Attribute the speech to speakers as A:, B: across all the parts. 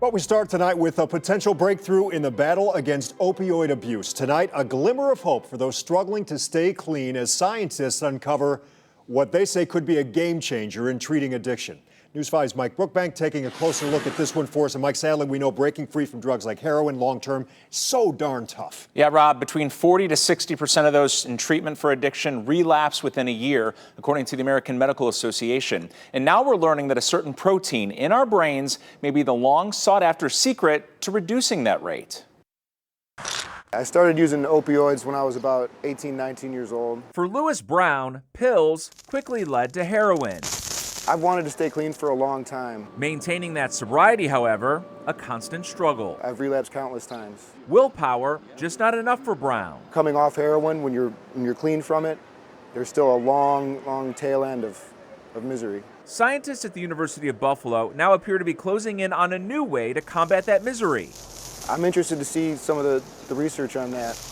A: But we start tonight with a potential breakthrough in the battle against opioid abuse. Tonight, a glimmer of hope for those struggling to stay clean as scientists uncover what they say could be a game changer in treating addiction. News 5's Mike Brookbank taking a closer look at this one for us. And Mike, sadly, we know breaking free from drugs like heroin long-term so darn tough.
B: Yeah, Rob, between 40 to 60% of those in treatment for addiction relapse within a year, according to the American Medical Association. And now we're learning that a certain protein in our brains may be the long sought-after secret to reducing that rate.
C: I started using opioids when I was about 18, 19 years old.
D: For Lewis Brown, pills quickly led to heroin.
C: I've wanted to stay clean for a long time.
D: Maintaining that sobriety, however, a constant struggle.
C: I've relapsed countless times.
D: Willpower, just not enough for Brown.
C: Coming off heroin, when you're clean from it, there's still a long tail end of misery.
D: Scientists at the University of Buffalo now appear to be closing in on a new way to combat that misery.
C: I'm interested to see some of the research on that.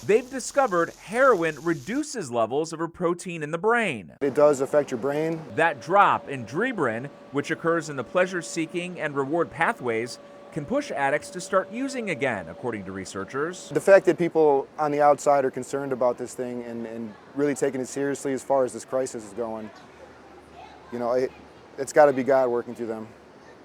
D: They've discovered heroin reduces levels of a protein in the brain.
C: It does affect your brain.
D: That drop in adrenaline, which occurs in the pleasure-seeking and reward pathways, can push addicts to start using again, according to researchers.
C: The fact that people on the outside are concerned about this thing and really taking it seriously as far as this crisis is going, you know, it's got to be God working through them,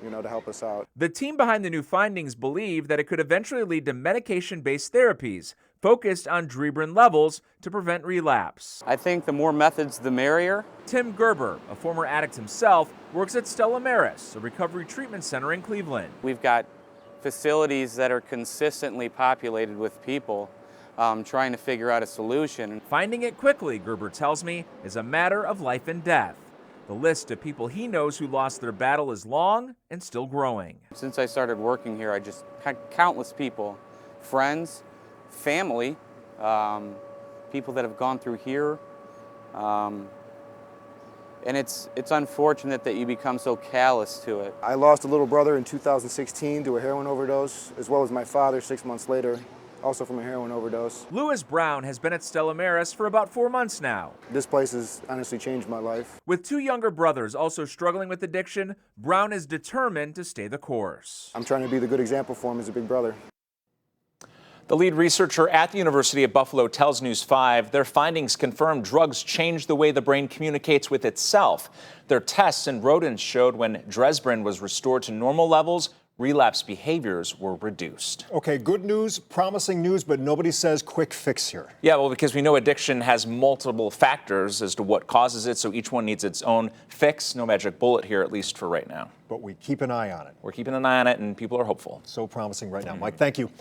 C: you know, to help us out.
D: The team behind the new findings believe that it could eventually lead to medication-based therapies focused on adrenaline levels to prevent relapse.
E: I think the more methods, the merrier.
D: Tim Gerber, a former addict himself, works at Stella Maris, a recovery treatment center in Cleveland.
E: We've got facilities that are consistently populated with people trying to figure out a solution.
D: Finding it quickly, Gerber tells me, is a matter of life and death. The list of people he knows who lost their battle is long and still growing.
E: Since I started working here, I just had countless people, friends, family, people that have gone through here. And it's unfortunate that you become so callous to it.
C: I lost a little brother in 2016 to a heroin overdose, as well as my father 6 months later, also from a heroin overdose.
D: Lewis Brown has been at Stella Maris for about 4 months now.
C: This place has honestly changed my life.
D: With two younger brothers also struggling with addiction, Brown is determined to stay the course.
C: I'm trying to be the good example for him as a big brother.
B: The lead researcher at the University of Buffalo tells News 5 their findings confirm drugs change the way the brain communicates with itself. Their tests in rodents showed when Dresbrin was restored to normal levels, relapse behaviors were reduced.
A: Okay, good news, promising news, but nobody says quick fix here.
B: Yeah, well, because we know addiction has multiple factors as to what causes it, so each one needs its own fix. No magic bullet here, at least for right now.
A: But we keep an eye on it.
B: We're keeping an eye on it, and people are hopeful.
A: So promising right now. Mike, thank you.